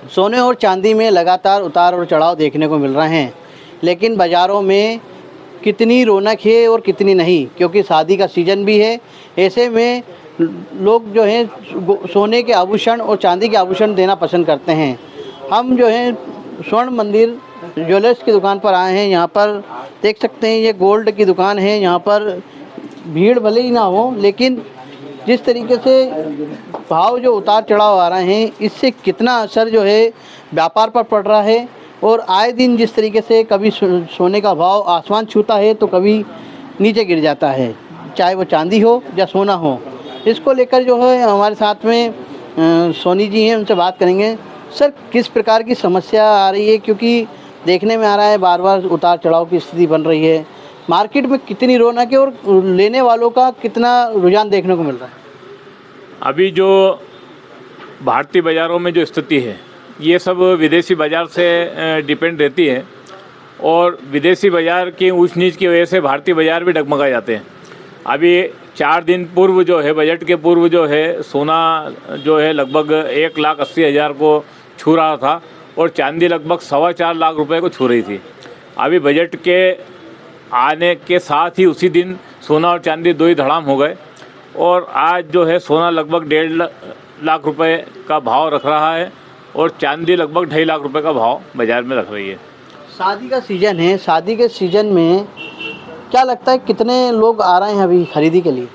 सोने और चांदी में लगातार उतार और चढ़ाव देखने को मिल रहे हैं, लेकिन बाज़ारों में कितनी रौनक है और कितनी नहीं, क्योंकि शादी का सीज़न भी है। ऐसे में लोग जो हैं सोने के आभूषण और चांदी के आभूषण देना पसंद करते हैं। हम जो हैं स्वर्ण मंदिर ज्वेलर्स की दुकान पर आए हैं। यहाँ पर देख सकते हैं ये गोल्ड की दुकान है। यहाँ पर भीड़ भले ही ना हो, लेकिन जिस तरीके से भाव जो उतार चढ़ाव आ रहे हैं, इससे कितना असर जो है व्यापार पर पड़ रहा है। और आए दिन जिस तरीके से कभी सोने का भाव आसमान छूता है तो कभी नीचे गिर जाता है, चाहे वो चांदी हो या सोना हो। इसको लेकर जो है हमारे साथ में सोनी जी हैं, उनसे बात करेंगे। सर, किस प्रकार की समस्या आ रही है, क्योंकि देखने में आ रहा है बार बार उतार चढ़ाव की स्थिति बन रही है। मार्केट में कितनी रौनक है और लेने वालों का कितना रुझान देखने को मिल रहा है? अभी जो भारतीय बाज़ारों में जो स्थिति है, ये सब विदेशी बाज़ार से डिपेंड रहती है, और विदेशी बाज़ार की ऊंच नीच की वजह से भारतीय बाज़ार भी डगमगा जाते हैं। अभी 4 दिन पूर्व जो है, बजट के पूर्व जो है, सोना जो है लगभग 1,80,000 को छू रहा था और चांदी लगभग 4.25 लाख रुपए को छू रही थी। अभी बजट के आने के साथ ही उसी दिन सोना और चांदी दो ही धड़ाम हो गए, और आज जो है सोना लगभग 1.5 लाख रुपए का भाव रख रहा है और चांदी लगभग 2.5 लाख रुपए का भाव बाज़ार में रख रही है। शादी का सीज़न है, शादी के सीज़न में क्या लगता है कितने लोग आ रहे हैं अभी खरीदी के लिए?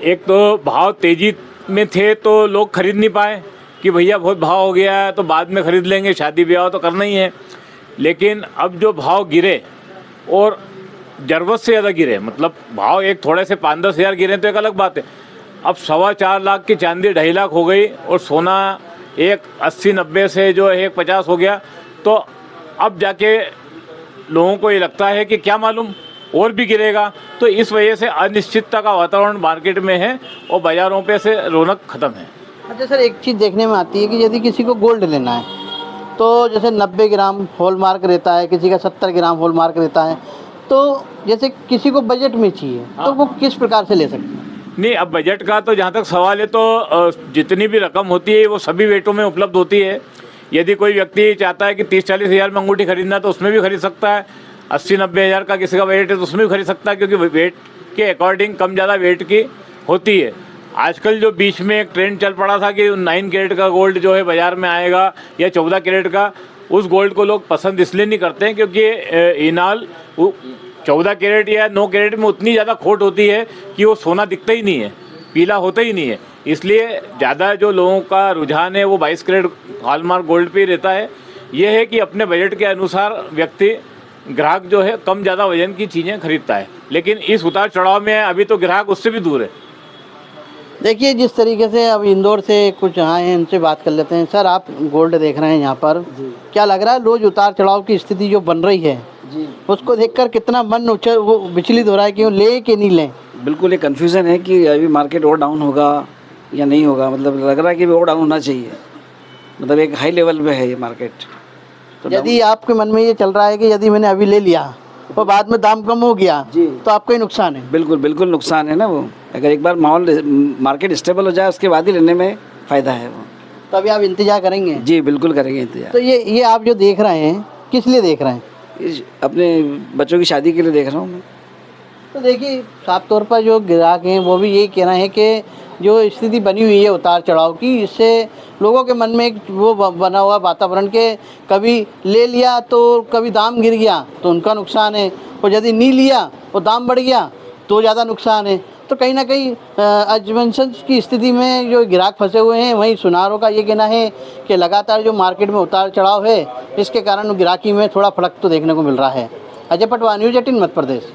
एक तो भाव तेज़ी में थे तो लोग खरीद नहीं पाए कि भैया बहुत भाव हो गया है तो बाद में ख़रीद लेंगे, शादी ब्याह तो करना ही है। लेकिन अब जो भाव गिरे और ज़रूरत से ज़्यादा गिरे, मतलब भाव एक थोड़े से 5-10 हज़ार गिरे तो एक अलग बात है। अब 4.25 लाख की चांदी 2.5 लाख हो गई और सोना 1,80-90 से जो 1,50 हो गया, तो अब जाके लोगों को ये लगता है कि क्या मालूम और भी गिरेगा। तो इस वजह से अनिश्चितता का वातावरण मार्केट में है और बाज़ारों पे से रौनक ख़त्म है। अच्छा सर, एक चीज़ देखने में आती है कि यदि किसी को गोल्ड लेना है तो जैसे 90 ग्राम हॉलमार्क रहता है, किसी का 70 ग्राम हॉलमार्क रहता है, तो जैसे किसी को बजट में चाहिए तो वो किस प्रकार से ले सकते हैं? नहीं, अब बजट का तो जहाँ तक सवाल है तो जितनी भी रकम होती है वो सभी वेटों में उपलब्ध होती है। यदि कोई व्यक्ति चाहता है कि 30-40 हज़ार में अंगूठी खरीदना तो उसमें भी खरीद सकता है। 80-90 हज़ार का किसी का वेट है तो उसमें भी खरीद सकता है, क्योंकि वेट के अकॉर्डिंग कम ज़्यादा वेट की होती है। आजकल जो बीच में एक ट्रेंड चल पड़ा था कि 9 कैरेट का गोल्ड जो है बाज़ार में आएगा या 14 कैरेट का, उस गोल्ड को लोग पसंद इसलिए नहीं करते हैं क्योंकि इनाल 14 कैरेट या 9 कैरेट में उतनी ज़्यादा खोट होती है कि वो सोना दिखता ही नहीं है, पीला होता ही नहीं है। इसलिए ज़्यादा जो लोगों का रुझान है वो 22 कैरेट हॉलमार्क गोल्ड पे ही रहता है। ये है कि अपने बजट के अनुसार व्यक्ति ग्राहक जो है कम ज़्यादा वजन की चीज़ें खरीदता है, लेकिन इस उतार चढ़ाव में अभी तो ग्राहक उससे भी दूर है। देखिए, जिस तरीके से अब इंदौर से कुछ आए हैं, उनसे बात कर लेते हैं। सर, आप गोल्ड देख रहे हैं यहाँ पर, क्या लग रहा है रोज़ उतार चढ़ाव की स्थिति जो बन रही है जी, उसको देखकर कितना मन वो विचलित हो रहा है कि वो ले कि नहीं लें? बिल्कुल ये कन्फ्यूज़न है कि अभी मार्केट और डाउन होगा या नहीं होगा। मतलब लग रहा है कि और डाउन होना चाहिए, मतलब एक हाई लेवल पे है ये मार्केट। तो यदि आपके मन में ये चल रहा है कि यदि मैंने अभी ले लिया और बाद में दाम कम हो गया जी, तो आपको ही नुकसान है? बिल्कुल बिल्कुल नुकसान है ना। वो अगर एक बार मार्केट स्टेबल हो जाए उसके बाद ही लेने में फ़ायदा है वो। तो अभी आप इंतजार करेंगे? जी बिल्कुल करेंगे इंतजार। तो ये आप जो देख रहे हैं किस लिए देख रहे हैं? अपने बच्चों की शादी के लिए देख रहा हूँ मैं। तो देखिए, साफ तौर पर जो ग्राहक हैं वो भी यही कह रहे हैं कि जो स्थिति बनी हुई है उतार चढ़ाव की, इससे लोगों के मन में एक वो बना हुआ वातावरण के कभी ले लिया तो कभी दाम गिर गया तो उनका नुकसान है, और यदि नहीं लिया और दाम बढ़ गया तो ज़्यादा नुकसान है। तो कहीं ना कहीं अजमेंशन की स्थिति में जो ग्राहक फंसे हुए हैं, वहीं सुनारों का ये कहना है कि लगातार जो मार्केट में उतार चढ़ाव है इसके कारण ग्राहकी में थोड़ा फर्क तो देखने को मिल रहा है। अजय पटवा, न्यूज़ 18 मध्य प्रदेश।